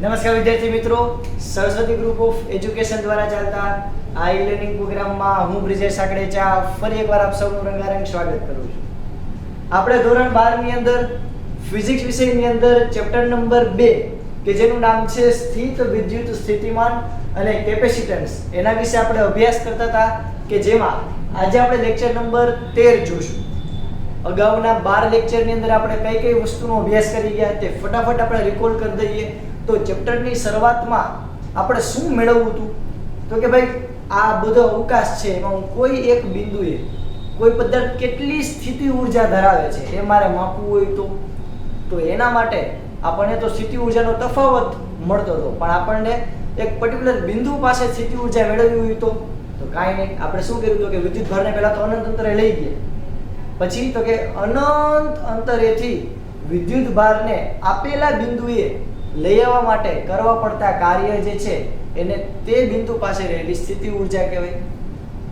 નમસ્કાર વિદ્યાર્થી મિત્રો, સરસ્વતી ગ્રુપ ઓફ એજ્યુકેશન દ્વારા ચાલતા આ ઈ-લર્નિંગ પ્રોગ્રામમાં હું બ્રિજેશ સાકડેચા ફરી એકવાર આપ સૌનું રંગારંગ સ્વાગત કરું છું. આપણે ધોરણ 12 ની અંદર ફિઝિક્સ વિષયની અંદર ચેપ્ટર નંબર 2 કે જેનું નામ છે સ્થિત વિદ્યુત સ્થિતિમાન અને કેપેસિટન્સ, એના વિશે આપણે અભ્યાસ કરતા હતા કે જેમાં આજે આપણે લેક્ચર નંબર 13 જોશું. અગાઉના 12 લેક્ચરની અંદર આપણે કઈ કઈ વસ્તુનો અભ્યાસ કરી ગયા તે ફટાફટ આપણે રિકોલ કરી દઈએ. તો ચેપ્ટરની શરૂઆતમાં આપણે શું મેળવવું હતું? તો કે ભાઈ આ બધો અવકાશ છે એમાં કોઈ એક બિંદુએ કોઈ પદાર્થ કેટલી સ્થિતિ ઊર્જા ધરાવે છે એ મારે માપવું હોય તો એના માટે આપણને તો સ્થિતિ ઊર્જાનો તફાવત મળતો હતો, પણ આપણને એક પર્ટિક્યુલર બિંદુ પાસે સ્થિતિ ઊર્જા મેળવવી હોય તો કાંઈ નહીં, આપણે શું કર્યું હતું કે વિદ્યુત ભારને પહેલા તો અનંત અંતરે લઈ ગયા, પછી તો કે અનંત અંતરેથી વિદ્યુત ભારને આપેલા બિંદુએ લઈ આવવા માટે કરવા પડતા કાર્ય જે છે એને તે બિંદુ પાસે રહેલી સ્થિતિ ઊર્જા કહેવાય.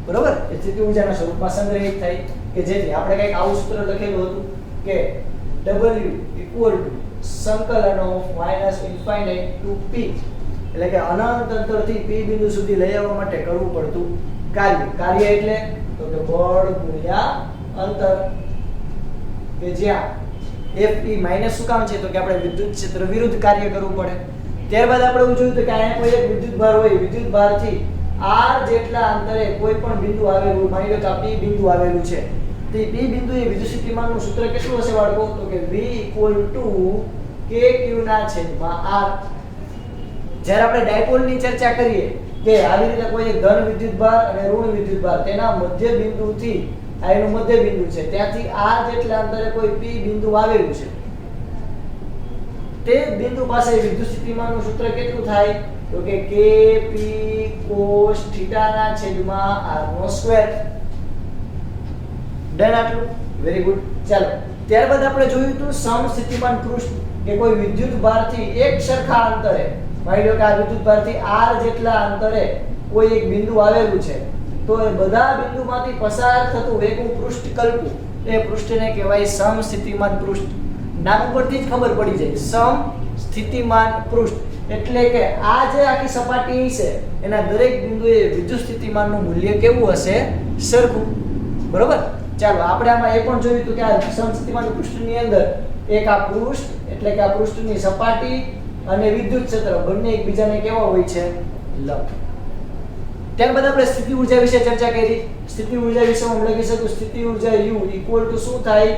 બરોબર? એ સ્થિતિ ઊર્જાના સ્વરૂપમાં સંગ્રહિત થાય કે જેથી આપણે કંઈક આવું સૂત્ર લખેલું હતું કે W સંકલન ઓફ -ઇન્ફાઇનાઇટ ટુ P, એટલે કે અનંત અંતરથી P બિંદુ સુધી લઈ આવવા માટે કરવું પડતું કાર્ય એટલે તો કે બળ ગુણ્યા અંતર, કે જ્યાં Fe માઈનસ શું કામ છે તો કે આપણે વિદ્યુત ક્ષેત્ર વિરુદ્ધ કાર્ય કરવું પડે. ત્યારબાદ આપણે એવું જોયું કે અહીંયા કોઈ એક વિદ્યુત ભાર હોય, વિદ્યુત ભારથી r જેટલા અંતરે કોઈ પણ બિંદુ આવેલું, માની લો કે આ P બિંદુ આવેલું છે, તો P બિંદુએ વિદ્યુત સ્થિતિમાનનું સૂત્ર કેટલું હશે બાળકો? તો કે V kq ના છેદમાં r. જ્યારે આપણે ડાયપોલની ચર્ચા કરીએ કે આવી રીતે કોઈ એક ધન વિદ્યુત ભાર અને ઋણ વિદ્યુત ભાર તેના મધ્ય બિંદુથી આ એનું મધ્ય બિંદુ છે ત્યાંથી r જેટલા અંતરે કોઈ P બિંદુ આવેલું છે, તે બિંદુ પાસે વિદ્યુત સ્થિતિમાનનું સૂત્ર કેટલું થાય? તો કે kp cos θ ના છેદમાં r નો સ્ક્વેર. ડન આટલું? Very good. ચાલો, ત્યારબાદ આપણે જોયું હતું સમસ્થિતિમાન પૃષ્ઠ, કે કોઈ વિદ્યુત ભારથી એક સરખા અંતરે, માની લો કે આ વિદ્યુત ભારથી r જેટલા અંતરે કોઈ એક બિંદુ આવેલું છે, તો એ બધા બિંદુમાંથી પસાર થતું એક પૃષ્ઠ કલ્પું, એ પૃષ્ઠને કહેવાય સમસ્થિતિમાન પૃષ્ઠ. નામ ઉપરથી જ ખબર પડી જાય, સમસ્થિતિમાન પૃષ્ઠ એટલે કે આ જે આખી સપાટી છે એના દરેક બિંદુએ વિદ્યુત સ્થિતિમાનનું મૂલ્ય કેવું હશે? સરખું. બરોબર? ચાલો, આપણે આમાં એ પણ જોયું હતું કે આ સમસ્થિતિમાન પૃષ્ઠની અંદર એક આ પૃષ્ઠ એટલે કે આ પૃષ્ઠની સપાટી અને વિદ્યુત ક્ષેત્ર બંને એકબીજાને કેવા હોય છે? લંબ. ત્યારબાદ આપણે સ્થિતિ ઊર્જા વિશે ચર્ચા કરી. સ્થિતિ ઊર્જા વિશે હું લખી શકું સ્થિતિ ઊર્જા U ઇક્વલ ટુ શું થાય?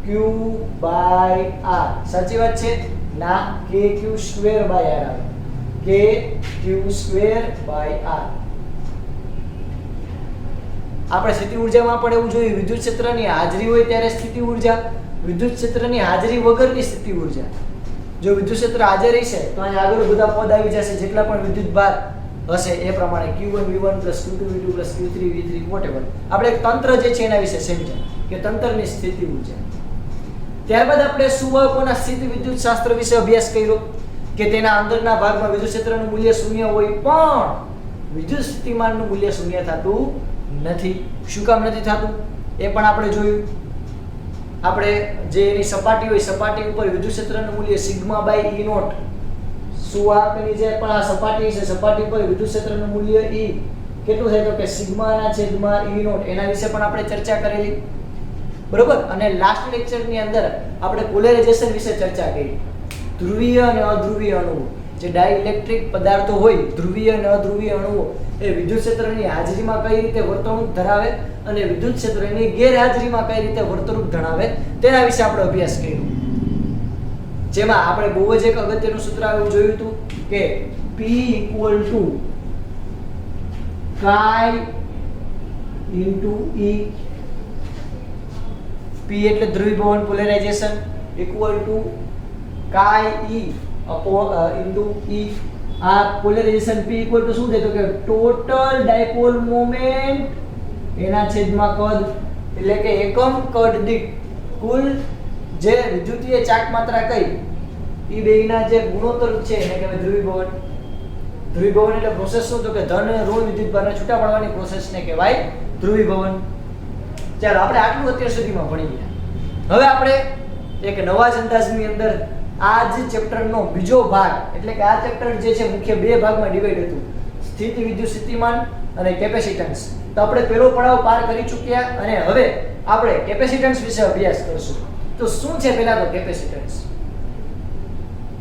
kq/r. સાચી વાત છે? ના, kq² r આવે. kq²/r. આપણે સ્થિતિ ઊર્જામાં પણ એવું જોયું, વિદ્યુત ક્ષેત્રની હાજરી હોય ત્યારે સ્થિતિ ઊર્જા, વિદ્યુત ક્ષેત્રની હાજરી વગરની સ્થિતિ ઊર્જા. જો વિદ્યુત ક્ષેત્ર હાજર રહેશે તો અહીં આગળ બધા પદ આવી જશે, જેટલા પણ વિદ્યુત ભાર હશે એ પ્રમાણે q1 v1 q2 v2 q3 v3 whatever. આપણે એક તંત્ર જે છે એના વિશે સમજ્યા કે તંત્રની સ્થિતિ ઊર્જા. ત્યારબાદ આપણે સુવાહકોના સ્થિત વિદ્યુત શાસ્ત્ર વિશે અભ્યાસ કર્યો કે તેના અંદરના ભાગમાં વિદ્યુત ક્ષેત્રનું મૂલ્ય શૂન્ય હોય પણ વિદ્યુત સ્થિતિમાનનું મૂલ્ય શૂન્ય થતું નથી. શું કામ નથી થતું એ પણ આપણે જોયું. આપણે જે એની સપાટી હોય, સપાટી ઉપર વિદ્યુત ક્ષેત્રનું મૂલ્ય σ/E0, સુવાહકની જે પણ આ સપાટી છે, સપાટી પર વિદ્યુત ક્ષેત્રનું મૂલ્ય E કેટલું થાય? તો કે σ/E0. એના વિશે પણ આપણે ચર્ચા કરેલી. બરોબર? અને લાસ્ટ લેક્ચરની અંદર આપણે પોલેરાઇઝેશન વિશે ચર્ચા કરી. ધ્રુવીય અને અધ્રુવીય અણુઓ, જે ડાઇલેક્ટ્રિક પદાર્થો હોય, ધ્રુવીય અને અધ્રુવીય અણુઓ એ વિદ્યુત ક્ષેત્રની હાજરીમાં કઈ રીતે વર્તણૂક ધરાવે અને વિદ્યુત ક્ષેત્રની ગેરહાજરીમાં કઈ રીતે વર્તણૂક ધરાવે તેના વિશે આપણે અભ્યાસ કર્યો. જેમાં આપણે બહુ જ એક અગત્યનું સૂત્ર એવું જોયું હતું કે P = chi * E. P એટલે ધ્રુવીભવન પોલેરાઇઝેશન = chi E * E. આ પોલેરાઇઝેશન P = શું છે તો કે ટોટલ ડાયપોલ મોમેન્ટ એના છેદમાં કદ, એટલે કે એકમ કદ દીઠ કુલ જે વિદ્યુતીય ચાક માત્રા કઈ એ બેયના જે ગુણોત્તર છે એને કહેવાય ધ્રુવીભવન. ધ્રુવીભવન એટલે પ્રોસેસ શું? તો કે ધન ઋણ વિદ્યુત ભારને છૂટા પાડવાની પ્રોસેસને કહેવાય ધ્રુવીભવન. ચાલો, આપણે આટલું અત્યાર સુધીમાં ભણી ગયા. હવે આપણે એક નવા જ અંદાજની અંદર આ જ ચેપ્ટરનો બીજો ભાગ, એટલે કે આ ચેપ્ટર જે છે મુખ્ય બે ભાગમાં ડિવાઈડ હતું, સ્થિત વિદ્યુત સ્થિતિમાન અને કેપેસિટન્સ. તો આપણે પહેલો પડાવ પાર કરી ચૂક્યા અને હવે આપણે કેપેસિટન્સ વિશે અભ્યાસ કરશું. તો શું છે પહેલા તો કેપેસિટન્સ?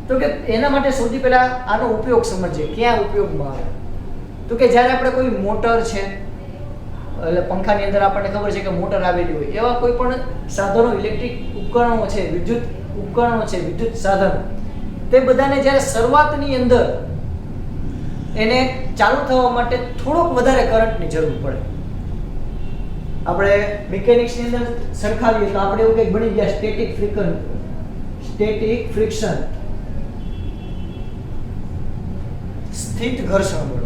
તો કે એના માટે સૌથી પહેલા આનો ઉપયોગ સમજીએ, ક્યાં ઉપયોગમાં આવે. તો કે જ્યારે આપણે કોઈ મોટર છે, એટલે પંખાની અંદર આપણને ખબર છે કે મોટર આવેલી હોય, એવા કોઈ પણ સાધનો, ઇલેક્ટ્રિક ઉપકરણો છે, વિદ્યુત ઉપકરણો છે, વિદ્યુત સાધનો, તે બધાને જ્યારે શરૂઆતની અંદર એને ચાલુ થવા માટે થોડોક વધારે કરંટની જરૂર પડે. આપણે મિકેનિક્સની અંદર સરખાવીએ તો આપણે એવું કંઈક બની ગયા સ્ટેટિક ફ્રિક્શન, સ્થિત ઘર્ષણ બળ.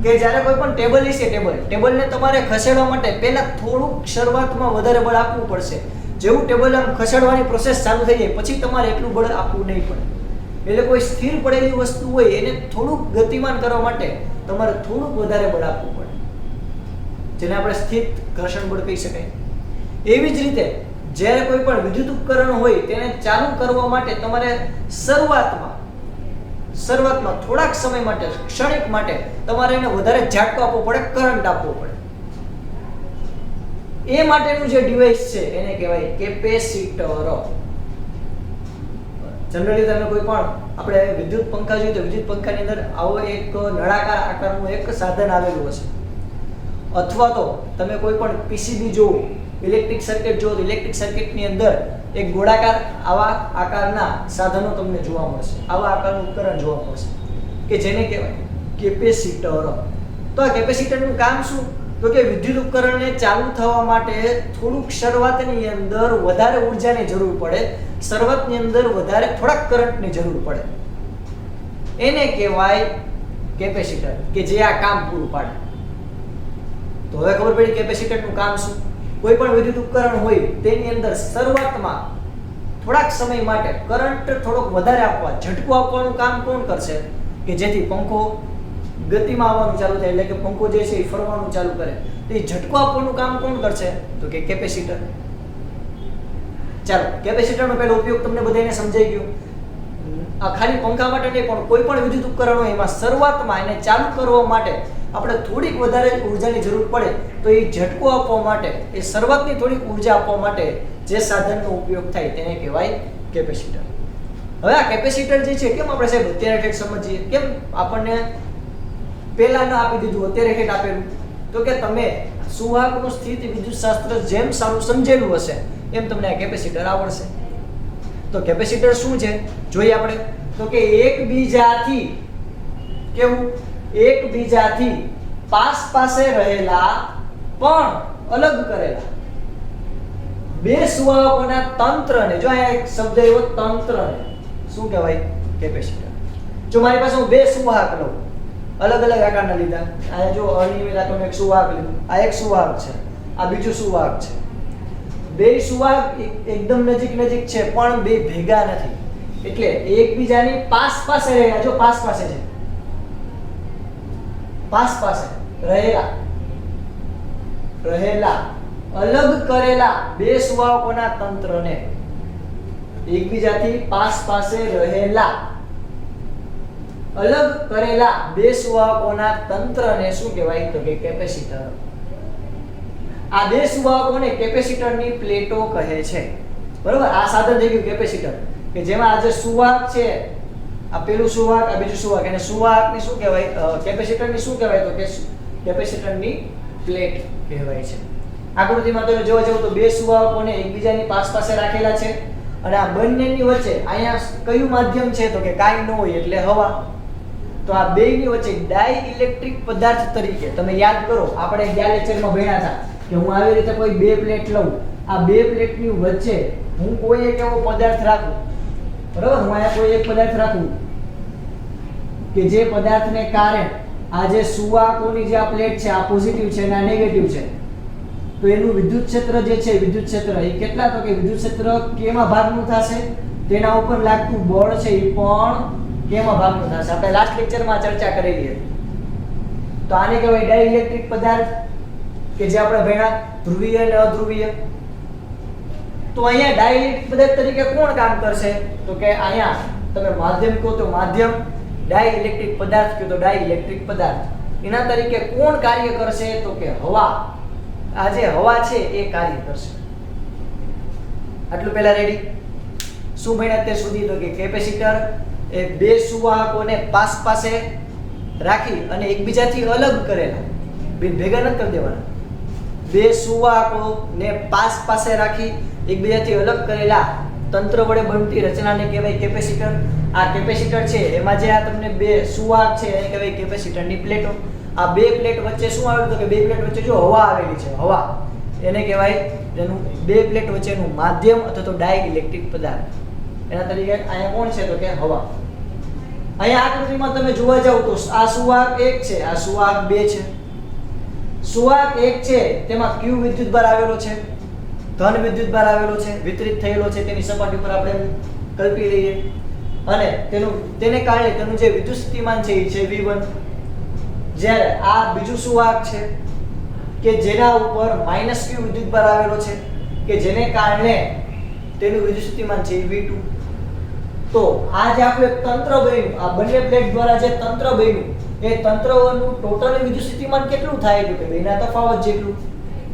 કે જ્યારે કોઈ પણ ટેબલ હશે, ટેબલને તમારે ખસેડવા માટે પહેલા થોડુંક શરૂઆતમાં વધારે બળ આપવું પડશે. જેવું ટેબલ આમ ખસેડવાની પ્રોસેસ ચાલુ થઈ જાય પછી તમારે એટલું બળ આપવું નહીં પડે. એટલે કોઈ સ્થિર પડેલી વસ્તુ હોય એને થોડુંક ગતિમાન કરવા માટે તમારે થોડુંક વધારે બળ આપવું પડે, જેને આપણે સ્થિત ઘર્ષણ બળ કહી શકાય. એવી જ રીતે જ્યારે કોઈ પણ વિદ્યુત ઉપકરણ હોય તેને ચાલુ કરવા માટે તમારે શરૂઆતમાં થોડાક સમય માટે, ક્ષણિક માટે તમારે એને વધારે ઝાટકો આપવો પડે, કરંટ આપવો પડે. એ માટેનું જે ડિવાઇસ છે એને કહેવાય કેપેસિટર. જનરલી તમે કોઈ પણ આપણે વિદ્યુત પંખા જોઈએ તો વિદ્યુત પંખાની અંદર આવો એક નળાકાર આકારનું એક સાધન આવેલું હશે, અથવા તો તમે કોઈ પણ પીસીબી જોવો, ઇલેક્ટ્રિક સર્કિટ જોવો તો ઇલેક્ટ્રિક સર્કિટની અંદર એક ગોળાકાર આવા આકારના સાધનો તમને જોવા મળશે, આવા આકારનું ઉપકરણ જોવા મળશે કે જેને કહેવાય કેપેસિટર. તો આ કેપેસિટરનું કામ શું? તો કે વિદ્યુત ઉપકરણને ચાલુ થવા માટે થોડુંક શરૂઆતની અંદર વધારે ઉર્જાની જરૂર પડે, શરૂઆતની અંદર વધારે થોડાક કરંટની જરૂર પડે, એને કહેવાય કેપેસિટર, કે જે આ કામ પૂરું પાડે. તો હવે ખબર પડી કેપેસિટરનું કામ શું. કોઈ પણ વિદ્યુત ઉપકરણ હોય તેની અંદર શરૂઆતમાં થોડાક સમય માટે કરંટ થોડોક વધારે આપવા, ઝટકો આપવાનું કામ કોણ કરશે? કે જેથી પંખો ગતિમાં આવવાનું ચાલુ થાય, એટલે કે પંખો જે છે એ ફરવાનું ચાલુ કરે. તો એ ઝટકો આપવાનું કામ કોણ કરશે? તો કે કેપેસિટર. ચાલો, કેપેસિટરનો પહેલો ઉપયોગ તમને બધાને સમજાઈ ગયો. આ ખાલી પંખા માટે નહીં પણ કોઈ પણ વિદ્યુત ઉપકરણ હોય એમાં શરૂઆતમાં એને ચાલુ કરવા માટે આપણે થોડીક વધારે ઉર્જાની જરૂર પડે, તો એ ઝટકો આપવા માટે, એ શરૂઆતની થોડીક ઉર્જા આપવા માટે જે સાધનનો ઉપયોગ થાય તેને કહેવાય કેપેસિટર. હવે આ કેપેસિટર જે છે, કેમ આપણે સાહેબ અત્યારે ઠેઠ સમજીએ, કેમ આપણને પહેલા ન આપી દીધું, અત્યારે ઠેઠ આપેલું? તો કે તમે સુવાહકનું સ્થિત વિદ્યુત શાસ્ત્ર જેમ સારું સમજેલું હશે એમ તમને આ કેપેસિટર આવડશે. તો કેપેસિટર શું છે જોઈએ આપણે. તો કે એકબીજાથી પાસે રહેલા પણ અલગ કરેલા બે સુવાહકોના તંત્રને, જો અહીંયા એક શબ્દ એવો તંત્રને શું કહેવાય? કેપેસિટર. જો મારી પાસે હું બે સુવાહક લઉં, અલગ અલગ આકારના લીધા, આ જો અનિયમિત આકારનું એક સુવાહક લીધું, આ એક સુવાહક છે, આ બીજું સુવાહક છે. બે સુવાહક એકદમ નજીક છે પણ બે ભેગા નથી, એટલે એકબીજાની પાસે રહેલા, જો પાસે છે, પાસે રહેલા અલગ કરેલા બે સુવાહકોના તંત્રને, એકબીજાથી પાસે રહેલા અલગ કરેલા બે સુવાહકોના તંત્રને શું કહેવાય? તો કે કેપેસિટર. આ બે સુવાહકોને કેપેસિટરની પ્લેટો કહે છે. બરોબર? આ સાધન થઈ ગયું કેપેસિટર, કે જેમાં આ જે સુવાહક છે, આ પેલું સુવાહક, આ બીજું સુવાહક, અને સુવાહકની શું કહેવાય? કેપેસિટરની શું કહેવાય? તો કે કેપેસિટરની પ્લેટ કહેવાય છે. આકૃતિમાં તમે જોવા જાવ તો બે સુવાહકોને એકબીજાની પાસે રાખેલા છે અને આ બંનેની વચ્ચે અહીંયા કયું માધ્યમ છે? તો કે કાંઈ ન હોય, એટલે હવા. તો આ બેની વચ્ચે ડાઇલેક્ટ્રિક પદાર્થ તરીકે તમે યાદ કરો, આપણે ગયા લેક્ચરમાં ભણ્યા હતા કે હું આવી રીતે કોઈ બે પ્લેટ લઉં, આ બે પ્લેટની વચ્ચે હું કોઈ એક એવો પદાર્થ રાખું, બરાબર? હું અહીંયા કોઈ એક પદાર્થ રાખું કે જે પદાર્થને કારણે આ જે સુવાહકોની જે આ પ્લેટ છે, આ પોઝિટિવ છે અને આ નેગેટિવ છે, તો એનું વિદ્યુત ક્ષેત્ર જે છે, વિદ્યુત ક્ષેત્ર એ કેટલા? તો કે વિદ્યુત ક્ષેત્ર કેમાં ભાગનું થશે? તેના ઉપર લાગતું બળ છે એ પણ કેમાં ભાગનું થશે? આપણે લાસ્ટ લેક્ચરમાં ચર્ચા કરેલી હતી. તો આને કહેવાય ડાઇલેક્ટ્રિક પદાર્થ, કે જે આપણે ભણ્યા ધ્રુવીય અને અધ્રુવીય. તો અહીંયા ડાઇલેક્ટ્રિક પદાર્થ તરીકે કોણ કામ કરશે? તો કે અહીંયા તમે માધ્યમ કહો તો માધ્યમ, ડાઇલેક્ટ્રિક પદાર્થ કહો તો ડાઇલેક્ટ્રિક પદાર્થ. એના તરીકે કોણ કાર્ય કરશે? તો કે હવા. આ જે હવા છે એ કાર્ય કરશે. આટલું પહેલા રેડી? શું ભણ્યા અત્યાર સુધી? તો કે કેપેસિટર એ બે સુવાહકોને પાસ પાસે રાખી અને એકબીજાથી અલગ કરેલા, ભેગા નથી કરી દેવાના, બે સુવાહકોને પાસ પાસે રાખી એકબીજાથી અલગ કરેલા તંત્ર વડે બનતી રચનાને કહેવાય કેપેસિટર. આ કેપેસિટર છે એમાં જે આ તમને બે સુવાહક છે એને કહેવાય કેપેસિટરની પ્લેટો. આ બે પ્લેટ વચ્ચે શું આવેલું? તો કે બે પ્લેટ વચ્ચે જો હવા આવેલી છે, હવા, એને કહેવાય એનું બે પ્લેટ વચ્ચેનું માધ્યમ અથવા તો ડાઇલેક્ટ્રિક પદાર્થ. એના તરીકે અહીંયા કોણ છે? તો કે હવા. અહીંયા આકૃતિમાં તમે જોવા જાવ તો આ સુવાહક 1 છે, આ સુવાહક 2 છે. સુવાહક 1 છે તેમાં Q વિદ્યુતભાર આવેલો છે, ધન વિદ્યુતભાર આવેલો છે, વિતરિત થયેલો છે, તેની સપાટી પર આપણે કલ્પી લઈએ અને તેને કારણે તેનું જે વિદ્યુત સ્થિતિમાન છે એ છે V1. જ્યારે આ બીજું સુવાહક છે કે જેના ઉપર -Q વિદ્યુતભાર આવેલો છે કે જેને કારણે તેનું વિદ્યુત સ્થિતિમાન છે એ V2. તો આ જે આપણું એક તંત્ર બન્યું, આ બંને પ્લેટ દ્વારા જે તંત્ર બન્યું એ તંત્રનું ટોટલ વિદ્યુત સ્થિતિમાન કેટલું થાય? તો કે બેના તફાવત જેટલું.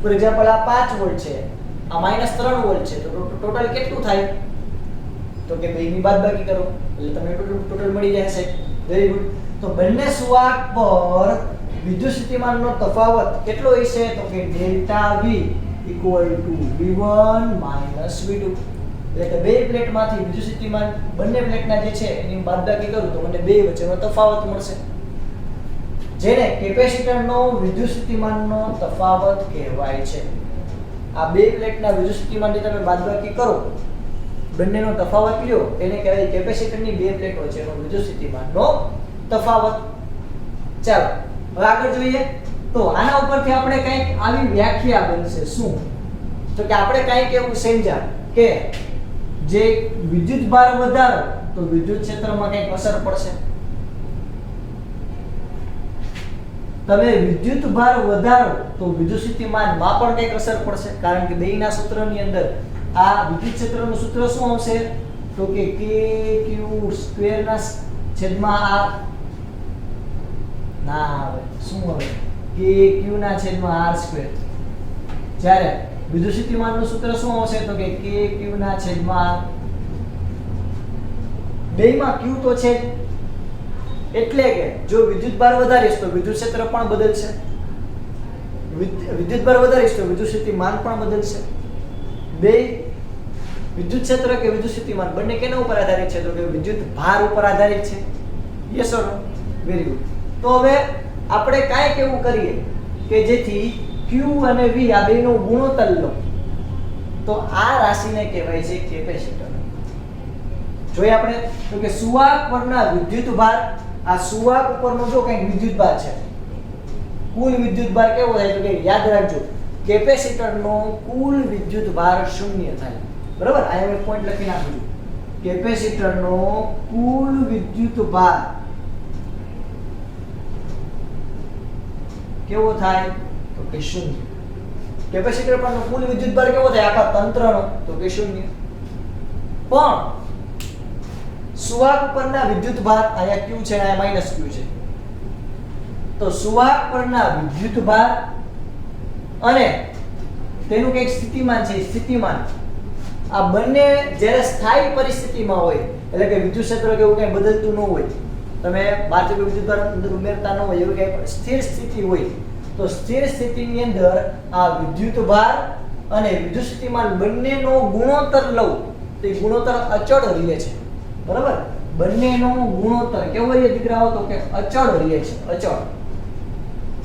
ફોર એક્ઝામ્પલ આ 5 વોલ્ટ છે, આ -3 વોલ્ટ છે, તો ટોટલ કેટલું થાય? તો કે બેની બાદબાકી કરો એટલે તમને ટોટલ મળી જશે. Very good. તો બંને સુવાહક પર વિદ્યુત સ્થિતિમાનનો તફાવત કેટલો હશે? તો કે ડેલ્ટા V = V1 - V2. એટલે કે બે પ્લેટમાંથી વિદ્યુત સ્થિતિમાન બંને પ્લેટના જે છે એની બાદબાકી કરું તો મને બે વચ્ચેનો તફાવત મળશે, જેને કેપેસિટરનો વિદ્યુત સ્થિતિમાનનો તફાવત કહેવાય છે. આ બે પ્લેટના વિદ્યુત સ્થિતિમાનની તમે બાદબાકી કરો, બંનેનો તફાવત લ્યો, એને કહેવાય કેપેસિટરની બે પ્લેટ વચ્ચેનો વિદ્યુત સ્થિતિમાનનો તફાવત. ચાલો હવે આગળ જોઈએ. તો આના ઉપરથી આપણે કંઈક આવી વ્યાખ્યા બનશે. શું? તો કે આપણે કંઈક એવું સમજ્યા કે જે વિદ્યુત ભાર વધારો તો વિદ્યુત ક્ષેત્રમાં કંઈક અસર પડશે. તમે વિદ્યુત ભાર વધારો તો વિદ્યુત સ્થિતિમાનમાં પણ કંઈક અસર પડશે, કારણ કે બેયના સૂત્રની અંદર આ વિદ્યુત ક્ષેત્રનું સૂત્ર શું આવશે? તો કે KQ² ના છેદમાં R ના આવે, શું આવે? KQ ના છેદમાં R². જ્યારે વિદ્યુત સ્થિતિમાનનું સૂત્ર શું આવશે? તો કે KQ ના છેદમાં R. બેયમાં Q તો છે, એટલે કે જો વિદ્યુત ભાર વધારીશ તો વિદ્યુત ક્ષેત્ર પણ બદલશે, વિદ્યુત ભાર વધારીશ તો વિદ્યુત સ્થિતિમાન પણ બદલશે. બે વિદ્યુત ક્ષેત્ર કે વિદ્યુત સ્થિતિમાન બંને કેના ઉપર આધારિત છે? તો કે વિદ્યુત ભાર ઉપર આધારિત છે. Yes or no? Very good. તો હવે આપણે કાંઈક એવું કરીએ કે જેથી Q અને V આ બેનો ગુણોત્તર લો, તો આ રાશિને કહેવાય છે કેપેસિટર. જોઈએ આપણે તો કે સુવાહક પરના વિદ્યુત ભાર, આ સુવાહક ઉપરનો જો કંઈક વિદ્યુત ભાર છે, કુલ વિદ્યુત ભાર કેવો થાય? તો કે યાદ રાખજો કેપેસિટરનો કુલ વિદ્યુત ભાર 0 થાય. બરાબર? આ એક પોઈન્ટ લખી નાખજો. કેપેસિટરનો કુલ વિદ્યુત ભાર કેવો થાય? તો કે 0. કેપેસિટર પરનો કુલ વિદ્યુત ભાર કેવો થાય આખા તંત્રનો? તો કે 0. પણ સુવાહક પરના વિદ્યુત ભાર અહીંયા Q છે અને અહીંયા -Q છે. તો સુવાહક પરના વિદ્યુત ભાર અને તેનું કંઈક સ્થિતિમાન છે, સ્થિતિમાન, આ બંને જ્યારે સ્થાયી પરિસ્થિતિમાં હોય, એટલે કે વિદ્યુત ક્ષેત્ર કે એવું કંઈ બદલતું ન હોય, તમે બહારથી વિદ્યુત ભાર અંદર ઉમેરતા ન હોય, એવું કંઈ સ્થિર સ્થિતિ હોય, તો સ્થિર સ્થિતિની અંદર આ વિદ્યુત ભાર અને વિદ્યુત સ્થિતિમાન બંનેનો ગુણોત્તર લઉં તો એ ગુણોત્તર અચળ રહે છે. બરાબર? બંનેનો ગુણોત્તર કેવો રહે દીકરાઓ? તો કે અચળ રહે છે, અચળ.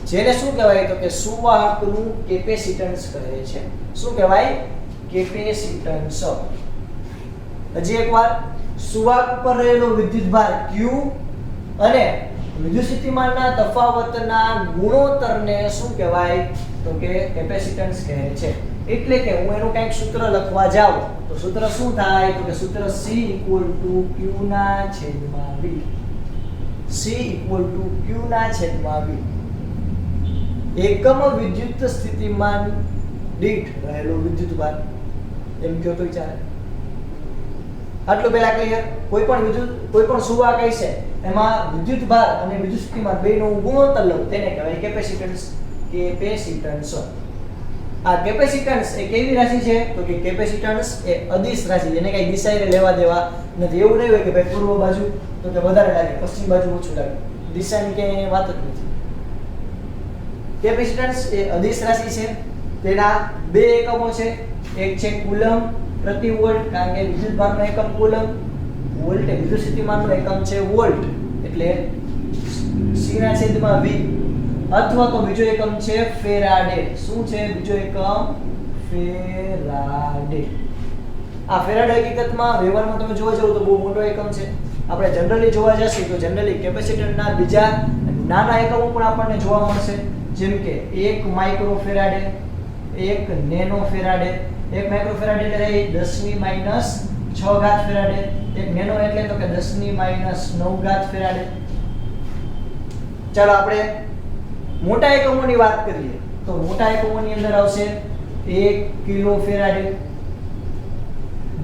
જેને શું કહેવાય? તો કે સુવાહકનું કેપેસિટન્સ કહે છે. શું કહેવાય? કેપેસિટન્સ. હજી એકવાર, સુવાહક ઉપર રહેલો વિદ્યુત ભાર Q અને વિદ્યુત સ્થિતિમાનના તફાવતના ગુણોત્તરને શું કહેવાય? તો કે કેપેસિટન્સ કહે છે. એટલે કે હું એનું કંઈક સૂત્ર લખવા જાઉં તો સૂત્ર શું થાય? તો કે સૂત્ર C = Q ના છેદમાં V. C = Q ના છેદમાં V. એકમ વિદ્યુત સ્થિતિમાન દીઠ રહેલો વિદ્યુત ભાર, એમ કહો તો ચાલે. આટલું પહેલા ક્લિયર. કોઈ પણ સુવાહક છે એમાં વિદ્યુત ભાર અને વિદ્યુત સ્થિતિમાન બેયનો ગુણોત્તર લઉં તેને કહેવાય કેપેસિટન્સ. આ કેપેસિટન્સ એ કેવી રાશિ છે? તો કે કેપેસિટન્સ એ અદિશ રાશિ છે. એને કઈ દિશાએ લેવા દેવા નથી. એવું નહીં હોય કે ભાઈ પૂર્વ બાજુ તો કે વધારે લાગે, પશ્ચિમ બાજુ ઓછું લાગે. દિશાની કે વાત જ નથી. કેપેસિટન્સ એ અદિશ રાશિ છે. તેના બે એકમો છે. એક છે કુલમ પ્રતિ વોલ્ટ, કારણ કે વિદ્યુત ભારનો એકમ કુલમ, વોલ્ટ એ વિદ્યુત સ્થિતિમાનનો એકમ છે વોલ્ટ, એટલે C ના છેદમાં V. અથવા તો બીજો એકમ છે ફેરાડે. શું છે બીજો એકમ? ફેરાડે. આ ફેરાડે હકીકતમાં વ્યવહારમાં તમે જોવા જાવ તો બહુ મોટો એકમ છે. આપણે જનરલી જોવા જઈએ તો જનરલી કેપેસિટરના બીજા નાના એકમો પણ આપણને જોવા મળશે, જેમ કે 1 માઇક્રોફેરાડે, 1 નેનો ફેરાડે. 1 માઇક્રોફેરાડે એટલે 10⁻6 ઘાત ફેરાડે. 1 નેનો એટલે તો કે 10⁻9 ઘાત ફેરાડે. ચાલો આપણે મોટા એકમોની વાત કરીએ તો મોટા એકમોની અંદર આવશે 1 કિલો ફેરાડે,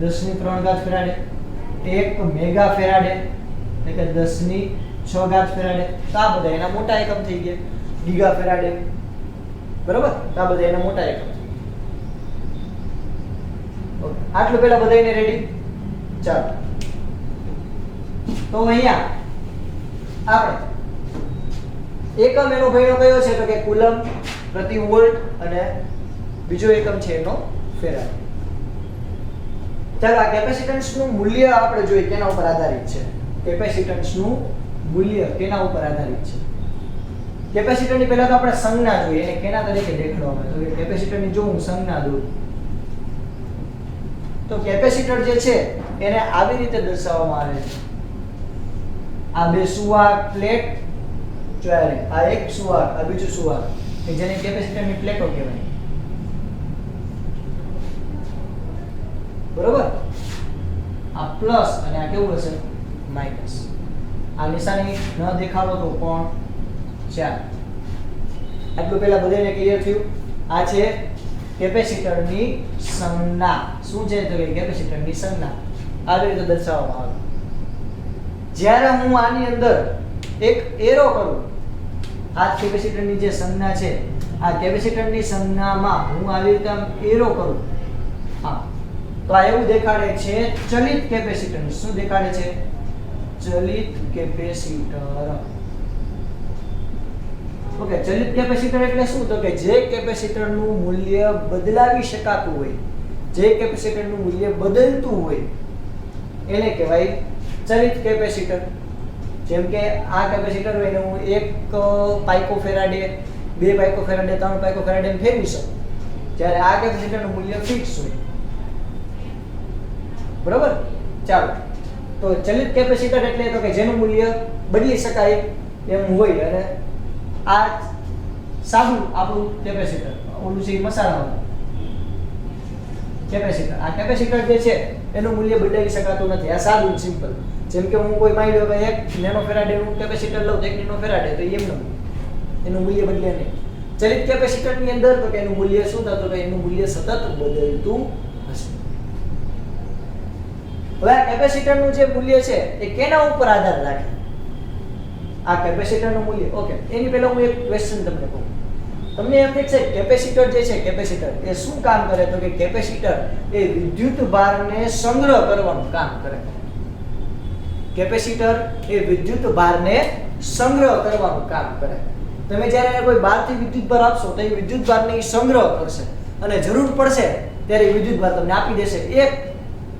10⁻³ ઘાત ફેરાડે. 1 મેગા ફેરાડે એટલે કે 10⁻6 ઘાત ફેરાડે. તો આ બધા એના મોટા એકમ થઈ ગયા. ગીગા ફેરાડે, બરાબર? તો આ બધા એના મોટા એકમ. ઓકે, આટલું પહેલા બધાને રેડી? ચાલો. તો અહીંયા આપણે એકમ એનો ભાઈનો કયો છે? તો કે કુલમ પ્રતિ વોલ્ટ અને બીજો એકમ છે એનો ફેરાડ. ચાલો આ કેપેસિટન્સ નું મૂલ્ય આપણે જોઈએ કેના ઉપર આધારિત છે. કેપેસિટન્સ નું મૂલ્ય કેના ઉપર આધારિત છે? કેપેસિટર ની પહેલા તો આપણે સંજ્ઞા જોઈએ. એને કેના તરીકે દેખાડવામાં આવે? તો કેપેસિટર ની જો હું સંજ્ઞા દઉં તો કેપેસિટર જે છે એને આવી રીતે દર્શાવવામાં આવે છે. આ બે સુવાહક પ્લેટ, આ એક સુવાહક, આ બીજું સુવાહક, કે જેને કેપેસિટરની પ્લેટો કહેવાય. બરોબર? આ પ્લસ અને આ કેવું હશે? માઈનસ. આ નિશાની ન દેખાડો તો પણ ચાલે. આટલું પહેલા બધાને ક્લિયર થયું? આ છે કેપેસિટરની સંજ્ઞા. શું છે? તો કે કેપેસિટરની સંજ્ઞા આવી રીતે દર્શાવવામાં આવે. જ્યારે હું આની અંદર એક એરો કરું, આ કેપેસિટરની જે સંજ્ઞા છે, આ કેપેસિટરની સંજ્ઞામાં હું આવી રીતે એરો કરું, હા, તો આ એવું દેખાડે છે ચલિત કેપેસિટર. શું દેખાડે છે? ચલિત કેપેસિટર. ઓકે, ચલિત કેપેસિટર એટલે શું? તો કે જે કેપેસિટરનું મૂલ્ય બદલાવી શકાતું હોય, જે કેપેસિટરનું મૂલ્ય બદલતું હોય એને કહેવાય ચલિત કેપેસિટર. જેમ કે આ કેપેસિટર હોય ને હું 1 પાઇકોફેરાડે, 2 પાઇકોફેરાડે, 3 પાઇકોફેરાડે એમ ફેરવી શકું, જ્યારે આ કેપેસિટરનું મૂલ્ય ફિક્સ હોય. બરોબર? ચાલો, તો ચલિત કેપેસિટર એટલે તો કે જેનું મૂલ્ય બદલી શકાય એમ હોય. અને આ સાદું આપણું કેપેસિટર, ઓલું છે મસાલાવાળું કેપેસિટર. આ કેપેસિટર જે છે એનું મૂલ્ય બદલાવી શકાતું નથી. આ સાદું સિમ્પલ. જેમ કે હું કોઈ માની લો કે 1 નેનો ફેરાડેનું કેપેસિટર લઉં તો 1 નેનો ફેરાડે, તો એમનું એનું મૂલ્ય બદલે નહીં. ચલિત કેપેસિટરની અંદર તો કે એનું મૂલ્ય શું થતું? તો એનું મૂલ્ય સતત બદલતું હશે. હવે આ કેપેસિટરનું જે મૂલ્ય છે એ કેના ઉપર આધાર રાખે? આ કેપેસિટરનું મૂલ્ય. ઓકે, એની પહેલા હું એક ક્વેશ્ચન તમને કહું. તમને એમ કે છે કેપેસિટર જે છે, કેપેસિટર એ શું કામ કરે? તો કે કેપેસિટર એ વિદ્યુત ભારને સંગ્રહ કરવાનું કામ કરે. કેપેસિટર એ વિદ્યુત ભારને સંગ્રહ કરવાનું કામ કરે. તમે જ્યારે કોઈ બહારથી વિદ્યુત ભાર આપશો તો એ વિદ્યુત ભારને સંગ્રહ કરશે અને જરૂર પડશે ત્યારે વિદ્યુત ભાર તમને આપી દેશે. એક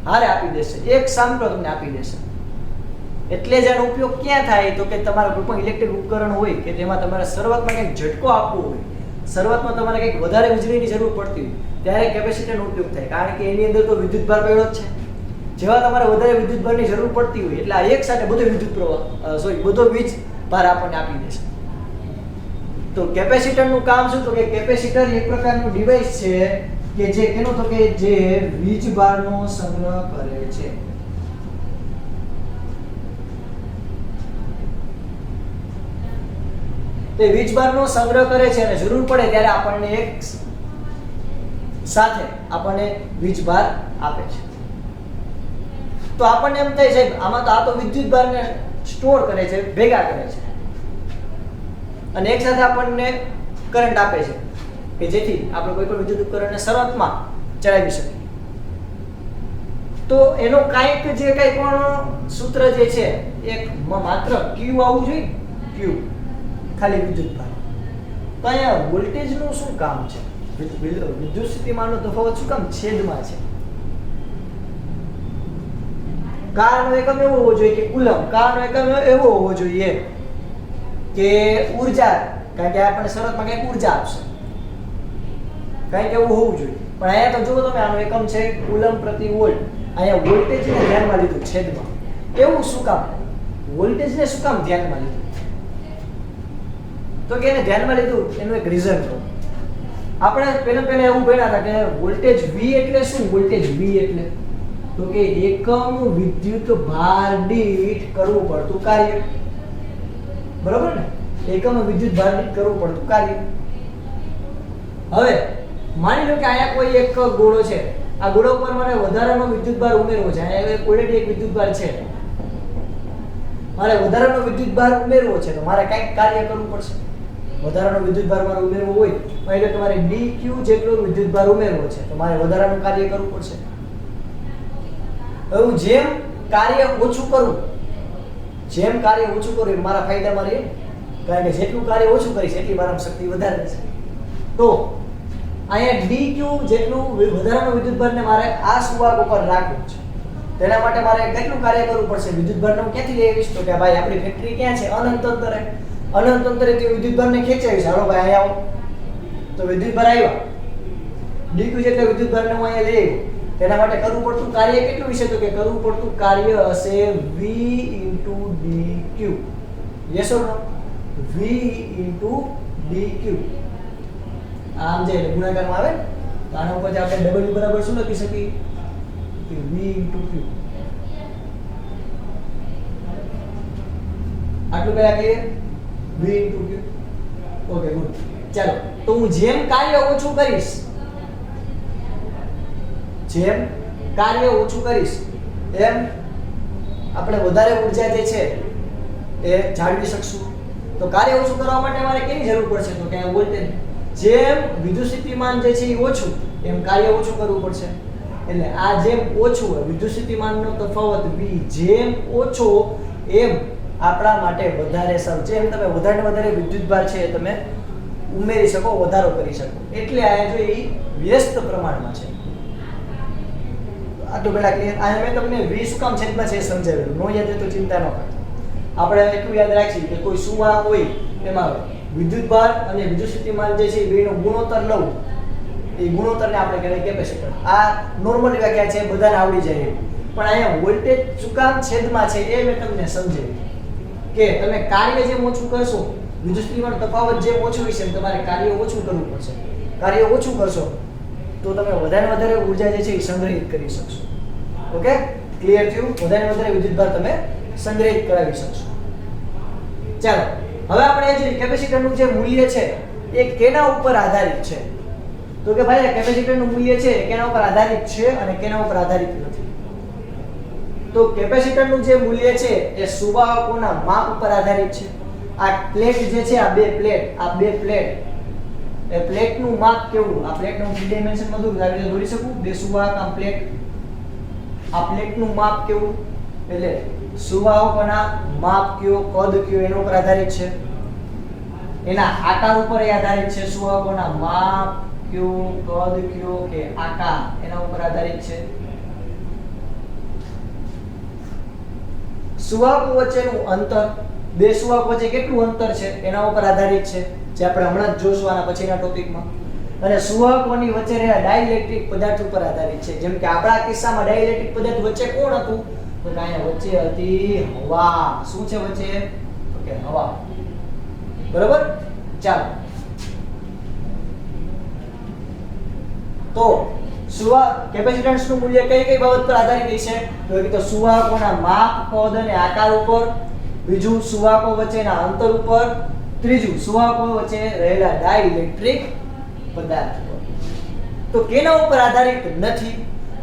હારે આપી દેશે, એક સામટો તમને આપી દેશે. એટલે જ આનો ઉપયોગ ક્યાં થાય? તો કે તમારા કોઈ પણ ઇલેક્ટ્રિક ઉપકરણ હોય કે તેમાં તમારે શરૂઆતમાં કંઈક ઝટકો આપવો હોય, શરૂઆતમાં તમારે કંઈક વધારે વીજળીની જરૂર પડતી હોય, ત્યારે કેપેસિટરનો ઉપયોગ થાય. કારણ કે એની અંદર તો વિદ્યુત ભાર પડ્યો જ છે. જેવા તમારે વધારે વિદ્યુત ભારની જરૂર પડતી હોય એટલે આ એક સાથે બધો વિદ્યુત પ્રવાહ બધો વીજ ભાર આપણને આપી દેશે. તો કેપેસિટરનું કામ શું? તો કે કેપેસિટર એક પ્રકારનું ડિવાઇસ છે કે જે કેનો? તો કે જે વીજ ભારનો સંગ્રહ કરે છે. તે વીજ ભારનો સંગ્રહ કરે છે અને જરૂર પડે ત્યારે આપણને એક સાથે આપણને વીજભાર આપે છે. તો આપણને એમ થાય છે આમાં તો આ તો વિદ્યુતભારને સ્ટોર કરે છે, ભેગા કરે છે અને એક સાથે આપણને કરંટ આપે છે કે જેથી આપણે કોઈ પણ વિદ્યુત ઉપકરણને શરૂઆતમાં ચલાવી શકીએ. તો એનો કાંઈક જે કંઈ પણ સૂત્ર જે છે એક માત્ર Q આવવું જોઈએ, Q ખાલી વિદ્યુતભાર. તો અહીંયા વોલ્ટેજનું શું કામ છે? વિદ્યુત સ્થિતિમાનનો તફાવત શું કામ છેદમાં છે? કારનો એકમ એવો હોવો જોઈએ કે કુલમ, કારનો એકમ એવો હોવો જોઈએ કે ઊર્જા, કારણ કે આપણને શરૂઆતમાં કંઈક ઊર્જા આપશે, કંઈક એવું હોવું જોઈએ. પણ અહીંયા તો જુઓ તમે, આનો એકમ છે કુલમ પ્રતિ વોલ્ટ. અહીંયા વોલ્ટેજને ધ્યાનમાં લીધું છેદમાં. એવું શું કામ? વોલ્ટેજને શું કામ ધ્યાનમાં લીધું? તો કે એને ધ્યાનમાં લીધું એનું એક રીઝન કહું. આપણે પહેલા એવું ભણ્યા હતા કે વોલ્ટેજ V એટલે શું? વોલ્ટેજ V એટલે તો કે એકમ વિદ્યુત ભાર દીઠ કરવું પડતું કાર્ય. બરોબર ને? એકમ વિદ્યુત ભાર દીઠ કરવું પડતું કાર્ય. હવે માની લો કે અહીંયા કોઈ એક ગોળો છે, આ ગોળો પર મારે વધારાનો વિદ્યુતભાર ઉમેરવો છે. અહીંયા ઓલરેડી એક વિદ્યુતભાર છે, મારે વધારાનો વિદ્યુતભાર ઉમેરવો છે તો મારે કંઈક કાર્ય કરવું પડશે. વધારાનો વિદ્યુતભાર મારે ઉમેરવો હોય એટલે તમારે dq જેટલો વિદ્યુતભાર ઉમેરવો છે તો મારે વધારાનું કાર્ય કરવું પડશે. હવે જેમ કાર્ય ઓછું કરું, એ મારા ફાયદામાં રહે, કારણ કે જેટલું કાર્ય ઓછું કરીશ એટલી મારામાં શક્તિ વધારે રહેશે. તો અહીંયા dq જેટલું વધારાનું વિદ્યુતભારને મારે આ સુવાહક ઉપર રાખવું છે. તેના માટે મારે કેટલું કાર્ય કરવું પડશે? વિદ્યુતભારને હું ક્યાંથી લઈ આવીશ? તો કે ભાઈ આપણી ફેક્ટરી ક્યાં છે? અનંત અંતરે. અનંત અંતરે તે વિદ્યુતભારને ખેંચાવીશ. હાલો ભાઈ અહીંયા આવો. તો વિદ્યુતભાર આવ્યા, dq જેટલા વિદ્યુતભારને હું અહીંયા લઈ આવ્યો. તેના માટે કરવું પડતું કાર્ય કેટલું હશે? તો કે કરવું પડતું કાર્ય હશે v * dq. Yes or no? v * dq. આમ જે ગુણાકારમાં આવે તો આના ઉપર આપણે w બરાબર શું લખી શકીએ? કે v * q. આટલું કયા clear? v * q. Okay good. ચાલો, તો હું જેમ કાર્ય ઓછું કરીશ એમ આપણે વધારે ઊર્જા જે છે એ જાળવી શકશું. તો કાર્ય ઓછું કરવા માટે મારે કેની જરૂર પડશે? તો કે વોલ્ટેજ. જેમ વિદ્યુત સ્થિતિમાન જે છે એ ઓછું એમ કાર્ય ઓછું કરવું પડશે. એટલે આ જેમ ઓછું હોય વિદ્યુત સ્થિતિમાનનો તફાવત v જેમ ઓછો એમ આપણા માટે વધારે સારું. જેમ તમે વધારે વિદ્યુતભાર છે તમે ઉમેરી શકો, વધારો કરી શકો. એટલે આ જો એ વ્યસ્ત પ્રમાણમાં છે. આટલું પહેલા ક્લિયર? આ મેં તમને v શું કામ છેદમાં છે સમજાવેલું. નો યાદ હોય તો ચિંતા ન કરતા. આપણે એટલું યાદ રાખીએ કે કોઈ સુવાહક હોય એમાં વિદ્યુતભાર અને વિદ્યુત સ્થિતિમાન જે છે બેનો ગુણોત્તર લઉં, એ ગુણોત્તરને આપણે કહેવાય કેપેસિટર. આ નોર્મલ વ્યાખ્યા છે, બધાને આવડી જાય. પણ અહીંયા વોલ્ટેજ શું કામ છેદમાં છે એ મેં તમને સમજાવ્યું કે તમે કાર્ય જેમ ઓછું કરશો, વિદ્યુત સ્થિતિમાન તફાવત જેમ ઓછું હશે એમ તમારે કાર્ય ઓછું કરવું પડશે. કાર્ય ઓછું કરશો તો તમે વધારે ઊર્જા જે છે એ સંગ્રહિત કરી શકશો. ઓકે, ક્લિયર થયું? વધારે વિદ્યુતભાર તમે સંગ્રહિત કરાવી શકશો. ચાલો, હવે આપણે જે કેપેસિટરનું જે મૂલ્ય છે એ કેના ઉપર આધારિત છે? તો કે ભાઈ આ કેપેસિટરનું મૂલ્ય છે કેના ઉપર આધારિત છે અને કેના ઉપર આધારિત નથી? તો કેપેસિટરનું જે મૂલ્ય છે એ સુવાહકોના માપ ઉપર આધારિત છે. આ પ્લેટ જે છે, આ બે પ્લેટ એ પ્લેટનું માપ કેવું? આ પ્લેટનું 3 ડાયમેન્શનમાં દોરી શકું? બે સુવાહક આ પ્લેટ, આ પ્લેટનું માપ કેવું? એટલે સુવાહકોના માપ કયો, કદ કયો એના ઉપર આધારિત છે. એના આકાર ઉપર આધારિત છે. સુવાહકોના માપ કયો, કદ કયો કે આકાર એના ઉપર આધારિત છે. સુવાહકો વચ્ચેનું અંતર, બે સુવાહકો વચ્ચે કેટલું અંતર છે એના ઉપર આધારિત છે, જે આપણે હમણાં જ જોશું આના પછીના ટોપિકમાં. અને સુવાહકોની વચ્ચે રહેલા ડાઇલેક્ટ્રિક પદાર્થ ઉપર આધારિત છે. જેમ કે આપણા કિસ્સામાં ડાઇલેક્ટ્રિક પદાર્થ વચ્ચે કોણ હતું? તો અહીંયા વચ્ચે હતી હવા. શું છે વચ્ચે? તો કે હવા. બરોબર? ચાલો, તો કેપેસિટન્સનું મૂલ્ય કઈ બાબત પર આધારિત છે? તો સુવાહકોના માપ, કદ અને આકાર ઉપર. બીજું, સુવાહકો વચ્ચેના અંતર ઉપર. ત્રીજું, સુવાહકો વચ્ચે રહેલા ડાઇલેક્ટ્રિક પદાર્થ પર. તો કેના ઉપર આધારિત નથી?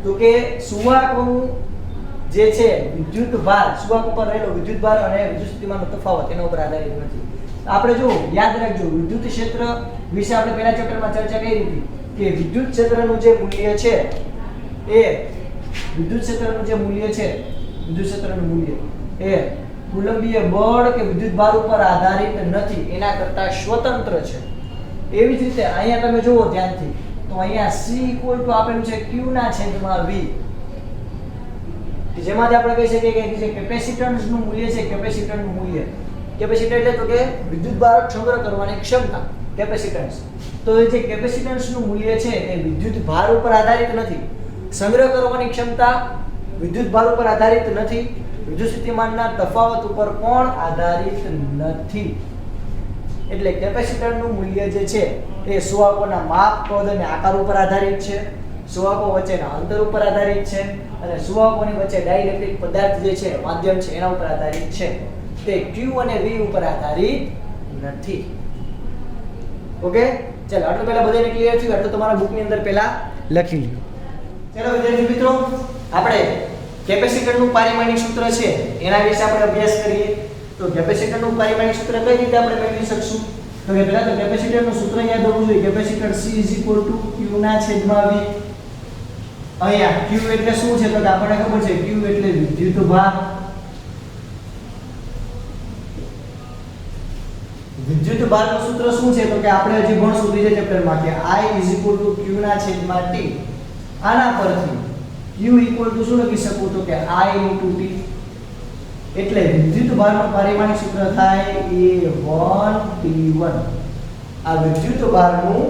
તો કે સુવાહકોનું જે છે વિદ્યુત ભાર, સુવાહક ઉપર રહેલો વિદ્યુત ભાર અને વિદ્યુત સ્થિતિમાનનો તફાવત એના ઉપર આધારિત નથી. આપણે જો યાદ રાખજો, વિદ્યુત ક્ષેત્ર વિશે આપણે પહેલા ચેપ્ટરમાં ચર્ચા કરી હતી કે વિદ્યુત ક્ષેત્રનું જે મૂલ્ય છે એ વિદ્યુત ક્ષેત્રનું જે મૂલ્ય છે, વિદ્યુત ક્ષેત્રનું મૂલ્ય એ કુલંબીય બળ કે વિદ્યુત ભાર ઉપર આધારિત નથી, એના કરતા સ્વતંત્ર છે. એવી જ રીતે અહીંયા તમે જુઓ ધ્યાનથી, તો અહીંયા C આપેલું છે Q ના છેદમાં V, જેમાંથી આપણે કહી શકીએ કે જે કેપેસિટન્સનું મૂલ્ય છે, કેપેસિટરનું મૂલ્ય, કેપેસિટર એટલે તો કે વિદ્યુત ભાર સંગ્રહ કરવાની ક્ષમતા, કેપેસિટન્સ. તો એ જે કેપેસિટન્સનું મૂલ્ય છે એ વિદ્યુત ભાર ઉપર આધારિત નથી, સંગ્રહ કરવાની ક્ષમતા વિદ્યુત ભાર ઉપર આધારિત નથી, વિદ્યુત સ્થિતિમાનના તફાવત ઉપર પણ આધારિત નથી. એટલે કેપેસિટરનું મૂલ્ય જે છે એ સુવાહકોના માપ, કદ અને આકાર ઉપર આધારિત છે, સુવાહકો વચ્ચેના અંતર ઉપર આધારિત છે અને સુવાહકોની વચ્ચે ડાઇલેક્ટ્રિક પદાર્થ જે છે, માધ્યમ છે, એના ઉપર આધારિત છે. તે Q અને V ઉપર આધારિત નથી. ઓકે, ચાલો આટલું પહેલા બધાને ક્લિયર થયું? આટલું તમારા બુકની અંદર પહેલા લખી લ્યો. ચાલો વિદ્યાર્થી મિત્રો, આપણે કેપેસિટરનું પારિમાણિક સૂત્ર છે એના વિશે આપણે અભ્યાસ કરીએ. તો કેપેસિટરનું પારિમાણિક સૂત્ર કઈ રીતે આપણે મેળવી શકશું? તો કે પહેલા તો કેપેસિટરનું સૂત્ર યાદ હોવું જોઈએ. કેપેસિટર C Q ના છેદમાં V. અહીંયા Q એટલે શું છે? તો કે આપણને ખબર છે Q એટલે વિદ્યુત ભાર. વિદ્યુત ભારનું સૂત્ર શું છે? તો કે આપણે હજી ભણશું ત્રીજા ચેપ્ટરમાં કે I Q ના છેદમાં T. આના પરથી Q શું લખી શકું? તો કે I × T. એટલે વિદ્યુત ભારનું પારિમાણિક સૂત્ર થાય A1T1. આ વિદ્યુત ભારનું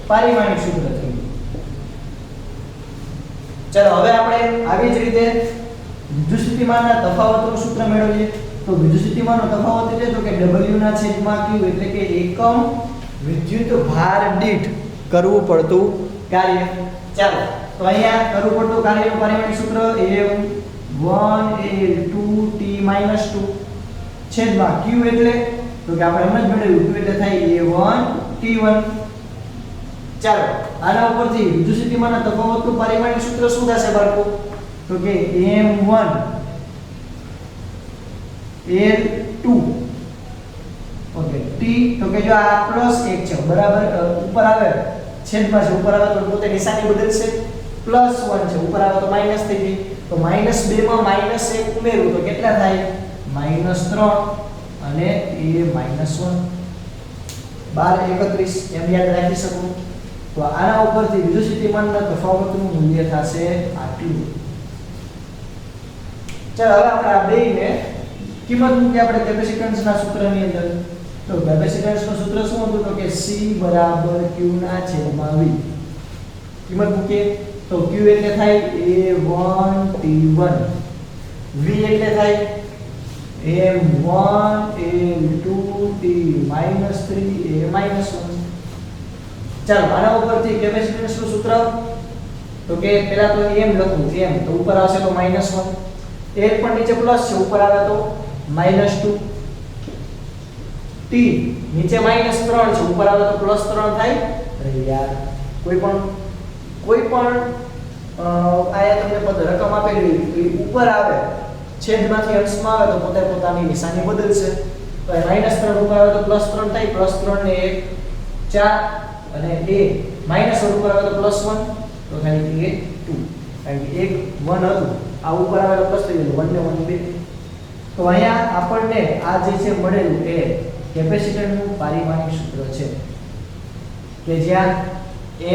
પારિમાણિક સૂત્ર થયું. ચાલો હવે આપણે આવી જ રીતે વિદ્યુત સ્થિતિમાનના તફાવતનું સૂત્ર મેળવીએ. તો વિદ્યુત સ્થિતિમાનનો તફાવત એટલે તો કે W ના છેદમાં Q, એટલે કે એકમ વિદ્યુત ભાર દીઠ કરવું પડતું કાર્ય. ચાલો તો અહીંયા કરવું પડતું કાર્યનું પારિમાણિક સૂત્ર A1L2T - 2 છેદમાં Q એટલે તો કે આપણે હમણાં જ મેળવ્યું Q એટલે થાય A1T1. ચાલો આના ઉપરથી વિદ્યુત સ્થિતિમાનના તફાવતનું પારિમાણિક સૂત્ર શું થશે બાળકો? તો કે M1 L2. ઓકે, T તો કે જો આ +1 છે બરાબર, ઉપર આવે છેદમાં છે, ઉપર આવે તો પોતે નિશાની બદલશે, +1 છે, ઉપર આવે તો માઈનસ થઈ ગઈ. તો -2 માં -1 ઉમેરું તો કેટલા થાય? -3 અને A -1. 12 31 એમ યાદ રાખી શકો. તો આના ઉપરથી વિદ્યુત સ્થિતિમાનના તફાવતનું મૂલ્ય થશે આટલું. ચાલો હવે આપણે આ બેયને કિંમત મૂકી આપણે કેપેસિટન્સના સૂત્રની અંદર. તો કેપેસિટન્સનું સૂત્ર શું હતું? તો કે C = Q ના છેદમાં V. કિંમત મૂકીએ તો Q એટલે થાય A1T1, V એટલે થાય M1L2T - 3 A -1. ચાલો આના ઉપરથી કેપેસિટન્સનું સૂત્ર તો કે પહેલા તો M લખું, M તો ઉપર આવશે તો -1, L પણ નીચે પ્લસ છે, ઉપર આવે તો -2, T નીચે -3 છે, ઉપર આવે તો +3 થાય. અરે યાર, કોઈ પણ આયા તમને પદ રકમ આપેલી ઉપર આવે છેદમાંથી અંશમાં આવે તો પોતે પોતાની નિશાની બદલશે. તો -3 ઉપર આવે તો +3 થાય, +3 ને 1 4 અને A -1 ઉપર આવે તો +1 તો થાય કે 2, કારણ કે 1 1 હતું, આ ઉપર આવે તો પ્લસ થઈ ગયું, 1 ને 1 2. તો અહીંયા આપણને આ જે છે મળેલું એ કેપેસિટરનું પારિમાણિક સૂત્ર છે કે જ્યાં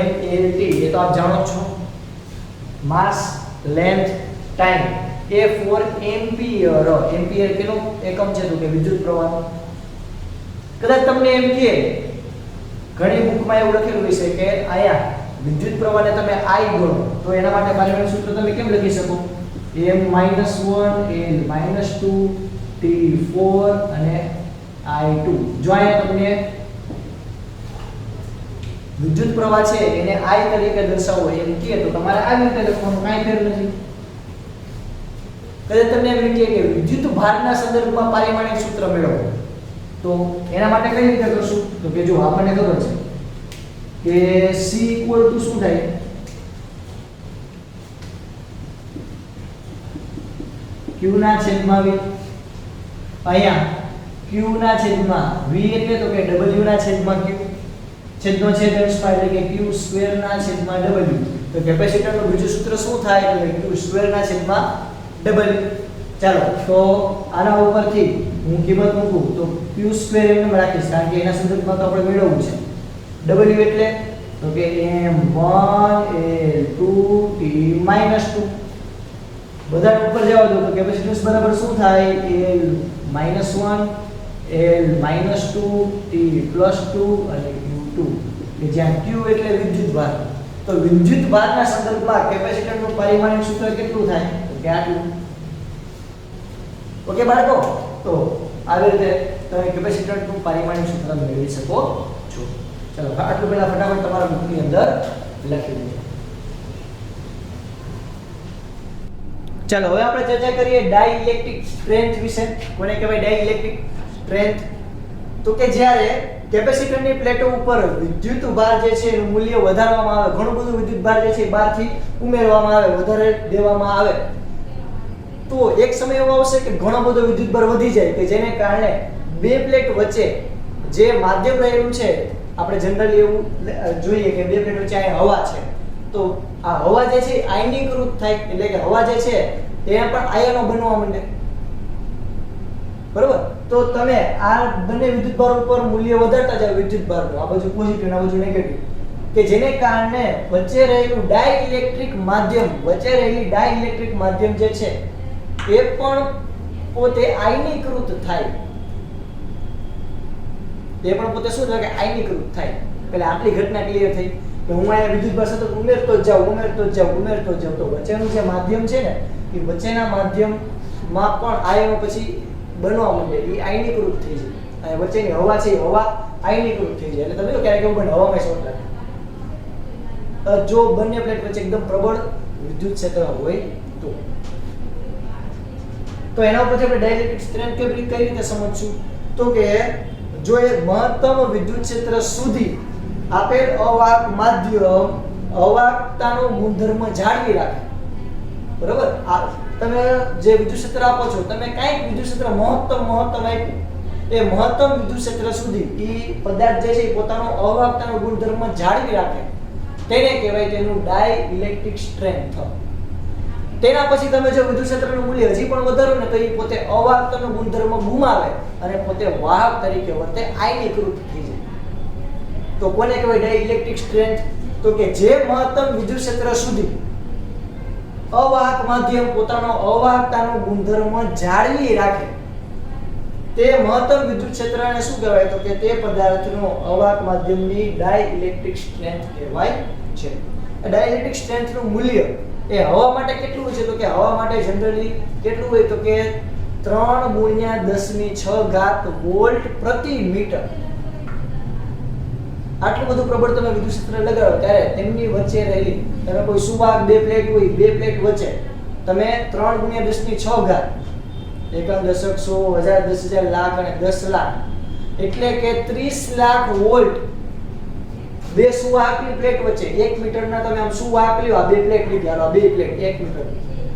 MLT એ તો આપ જાણો છો, માસ, લેન્થ, ટાઈમ, એ ફોર એમ્પિયર. એમ્પિયર કેનો એકમ છે? તો કે વિદ્યુત પ્રવાહનો. કદાચ તમને એમ કહે, ઘણી બુકમાં એવું લખેલું હશે કે આયા વિદ્યુત પ્રવાહને તમે I ગણો, તો એના માટે પારિમાણિક સૂત્ર તમે કેમ લખી શકો? M - 1 L - 2 T4 અને I2. જો અહીંયા તમને વિદ્યુત પ્રવાહ છે એને I તરીકે દર્શાવવો એમ કહે તો તમારે આ રીતે લખવાનું, કાંઈ ફેર નથી. કદાચ તમને એમ કહે કે વિદ્યુત ભારના સંદર્ભમાં પારિમાણિક સૂત્ર મેળવો, તો એના માટે કઈ રીતે કરશું? તો કે જો આપણને ખબર છે કે C = શું થાય? q ના છેદમાં v, અહીંયા q ના છેદમાં v એટલે તો કે w ના છેદમાં q, છેદનો છેદ અંશમાં એટલે કે q સ્ક્વેર ના છેદમાં w. તો કેપેસિટરનું બીજું સૂત્ર શું થાય એટલે q સ્ક્વેર ના છેદમાં w. ચાલો તો આના ઉપરથી હું કિંમત મૂકું તો q સ્ક્વેર એમ રાખીશ કારણ કે એના સંદર્ભમાં તો આપણે મેળવવું છે. w એટલે તો કે m1 l2 t -2. બધા ઉપર જવા દો તો કેપેસિટન્સ બરાબર શું થાય l -1 l -2 t +2 અને q2 કે જ્યાં q એટલે વિદ્યુત ભાર. તો વિદ્યુત ભારના સંદર્ભમાં કેપેસિટરનું પરિમાણિક સૂત્ર કેટલું થાય તો કે આટલું. ઓકે બાળકો, તો આવી રીતે તમે કેપેસિટરનું પરિમાણિક સૂત્ર મેળવી શકો છો. ચલો આટલું પહેલા ફટાફટ તમારા બુકની અંદર લખી દો. ચાલો હવે આપણે ચર્ચા કરીએ ડાઇલેક્ટ્રિક સ્ટ્રેન્થ વિશે. કોને કહેવાય ડાઇલેક્ટ્રિક સ્ટ્રેન્થ? તો કે જ્યારે કેપેસિટરની પ્લેટો ઉપર વિદ્યુત ભાર જે છે એનું મૂલ્ય વધારવામાં આવે, ઘણું બધું વિદ્યુત ભાર જે છે એ બહારથી ઉમેરવામાં આવે, વધારે દેવામાં આવે, તો એક સમય એવો આવશે કે ઘણો બધો વિદ્યુત ભાર વધી જાય કે જેને કારણે બે પ્લેટ વચ્ચે જે માધ્યમ રહેલું છે, આપણે જનરલી એવું જોઈએ કે બે પ્લેટ વચ્ચે આ હવા છે, તો આ હવા જે છે આયનીકૃત થાય, એટલે કે હવા જે છે ત્યાં પણ આયનો બનવા માંડે. બરોબર? તો તમે આ બંને વિદ્યુત ભાર ઉપર મૂલ્ય વધારતા જાવ વિદ્યુત ભારનું, આ બાજુ પોઝિટિવ આ બાજુ નેગેટિવ, કે જેને કારણે વચ્ચે રહેલું ડાઇલેક્ટ્રિક માધ્યમ, વચ્ચે રહેલી ડાઇલેક્ટ્રિક માધ્યમ જે છે એ પણ પોતે આયનીકૃત થાય. તે પણ પોતે શું થાય કે આયનીકૃત થાય. એટલે આટલી ઘટના ક્લિયર થઈ કે હું અહીંયા વિદ્યુત ભાર સતત ઉમેરતો જ જાઉં. તો વચ્ચેનું જે માધ્યમ છે ને એ વચ્ચેના માધ્યમમાં પણ આયનો પછી બનવા માંડે, એ આયનીકૃત થઈ જાય. અને વચ્ચેની હવા છે એ હવા આયનીકૃત થઈ જાય. એટલે તમે જો ક્યારેક એવું બને હવામાં શોર્ટ લાગે, જો બંને પ્લેટ વચ્ચે એકદમ પ્રબળ વિદ્યુત ક્ષેત્ર હોય તો એના ઉપરથી આપણે ડાઇલેક્ટ્રિક સ્ટ્રેન્થ કઈ રીતે સમજશું? તો કે જો એ મહત્તમ વિદ્યુત ક્ષેત્ર સુધી આપેલ અવાહક માધ્યમ અવાહકતાનો ગુણધર્મ જાળવી રાખે. બરોબર? આ તમે જે વિદ્યુત ક્ષેત્ર આપો છો, તમે કઈક વિદ્યુત ક્ષેત્ર મહત્તમ આપ્યું, એ મહત્તમ વિદ્યુત ક્ષેત્ર સુધી એ પદાર્થ જે છે એ પોતાનો અવાહકતાનો ગુણધર્મ જાળવી રાખે, તેને કહેવાય તેનું ડાઇલેક્ટ્રિક સ્ટ્રેન્થ. તેના પછી તમે જો વિદ્યુત ક્ષેત્રનું મૂલ્ય હજી પણ વધારો ને તો એ પોતે અવાહકતાનો ગુણધર્મ ગુમાવે અને પોતે વાહક તરીકે વર્તે, આયનીકૃત થઈ જાય. તો કોને કહેવાય ડાઇલેક્ટ્રિક સ્ટ્રેન્થ? તો કે જે મહત્તમ વિદ્યુત ક્ષેત્ર સુધી અવાહક માધ્યમ પોતાનો અવાહકતાનો ગુણધર્મ જાળવી રાખે, તે મહત્તમ વિદ્યુત ક્ષેત્રને શું કહેવાય? તો કે તે પદાર્થનો અવાહક માધ્યમની ડાઇલેક્ટ્રિક સ્ટ્રેન્થ કહેવાય છે. ડાઇલેક્ટ્રિક સ્ટ્રેન્થનું મૂલ્ય એ હવા માટે કેટલું હોય છે? તો કે હવા માટે જનરલી કેટલું હોય? તો કે 3 × 10⁶ વોલ્ટ પ્રતિ મીટર. આટલું બધું પ્રબળ તમે વિદ્યુત ક્ષેત્ર લગાડો ત્યારે તેમની વચ્ચે રહેલી, તમે કોઈ સુવાહક બે પ્લેટ હોય, બે પ્લેટ વચ્ચે તમે 3 × 10⁶ એકમ, દશક, 100, 1000, 10,000, લાખ અને 10 લાખ એટલે કે 30 લાખ વોલ્ટ બે સુવાહકની પ્લેટ વચ્ચે, 1 મીટરના તમે આમ સુવાહક લ્યો, આ બે પ્લેટ લીધી, આ બે પ્લેટ 1 મીટર,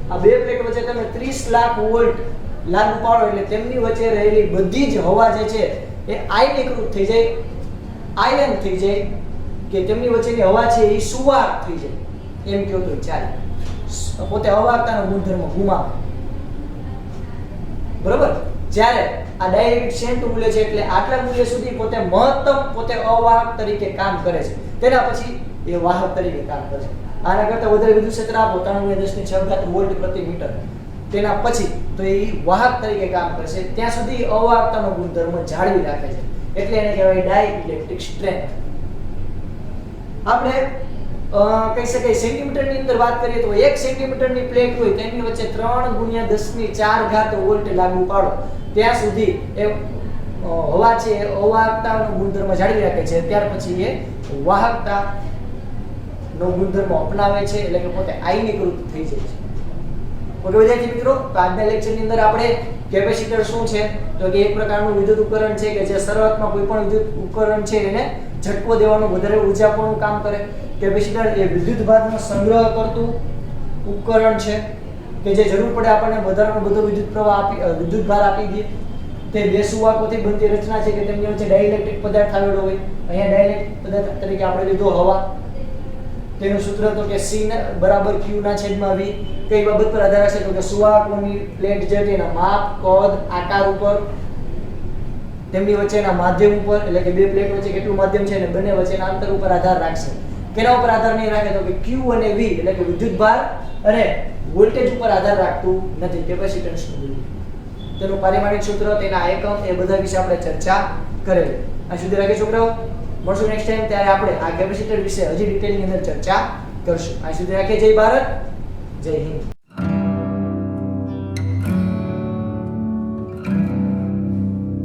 આ બે પ્લેટ વચ્ચે તમે 30 લાખ વોલ્ટ લાગુ પાડો એટલે તેમની વચ્ચે રહેલી બધી જ હવા જે છે એ આયનીકૃત થઈ જાય, આયન થઈ જાય, કે તેમની વચ્ચેની હવા છે એ સુવાહક થઈ જાય, એમ કહો તો ચાલે. પોતે અવાહકતાનો ગુણધર્મ ગુમાવે. બરોબર? જ્યારે આ ડાઇલેક્ટ્રિક સ્ટ્રેન્થ મૂલ્ય છે એટલે આટલા મૂલ્ય સુધી પોતે મહત્તમ પોતે અવાહક તરીકે કામ કરે છે, તેના પછી એ વાહક તરીકે કામ કરે છે. આના કરતાં વધારે વિદ્યુત ક્ષેત્ર આપો 3 × 10⁶ વોલ્ટ પ્રતિ મીટર, તેના પછી તો એ વાહક તરીકે કામ કરશે, ત્યાં સુધી અવાહકતાનો ગુણધર્મ જાળવી રાખે છે, એટલે એને કહેવાય ડાઇલેક્ટ્રિક સ્ટ્રેન્થ. આપણે કહી શકાય સેન્ટીમીટરની અંદર વાત કરીએ તો 1 સેન્ટીમીટરની પ્લેટ હોય તેની વચ્ચે 3 × 10⁴ વોલ્ટ લાગુ પાડો ત્યાં સુધી એ હવા છે એ અવાહકતાનો ગુણધર્મ જાળવી રાખે છે, ત્યાર પછી એ વાહકતાનો ગુણધર્મ અપનાવે છે, એટલે કે પોતે આયનીકૃત થઈ જાય છે. ઓકે વિદ્યાર્થી મિત્રો, તો આજના લેક્ચરની અંદર આપણે કેપેસિટર શું છે તો કે એક પ્રકારનું વિદ્યુત ઉપકરણ છે કે જે શરૂઆતમાં કોઈ પણ વિદ્યુત ઉપકરણ છે એને ઝટકો દેવાનું, વધારે ઉર્જા આપવાનું કામ કરે. કેપેસિટર એ વિદ્યુત ભારનો સંગ્રહ કરતું ઉપકરણ છે. કે જે જરૂર પડે આપણને વધારાનો બધો વિદ્યુત ભાર આપી દે. તે બે સુવાહકોથી બનતી રચના છે કે તેમની વચ્ચે ડાઇલેક્ટ્રિક પદાર્થ આવેલો હોય. અહીંયા ડાઇલેક્ટ્રિક પદાર્થ તરીકે આપણે લીધો હવા. તેનું સૂત્ર તો કે C બરાબર Q ના છેદમાં V. કઈ બાબત પર આધાર રાખશે તો કે સુવાહકોની પ્લેટ જે છે એના માપ, કદ, આકાર ઉપર, તેમની વચ્ચેના માધ્યમ ઉપર, એટલે કે બે પ્લેટ વચ્ચે કેટલું માધ્યમ છે અને બંને વચ્ચેના અંતર ઉપર આધાર રાખશે. કેના ઉપર આધાર નહીં રાખે તો કે Q અને V એટલે કે વિદ્યુત ભાર અને વોલ્ટેજ ઉપર આધાર રાખતું નથી, કેપેસિટન્સનું. તેનું પારિમાણિક સૂત્ર, તેના એકમ, એ બધા વિશે આપણે ચર્ચા કરેલી. આ સુધી રાખીએ છોકરાઓ. મળશું નેક્સ્ટ ટાઈમ, ત્યારે આપણે આ કેપેસિટર વિશે હજી ડિટેલની અંદર ચર્ચા કરશું. આ સુધી રાખીએ. જય ભારત, જય હિન્દ.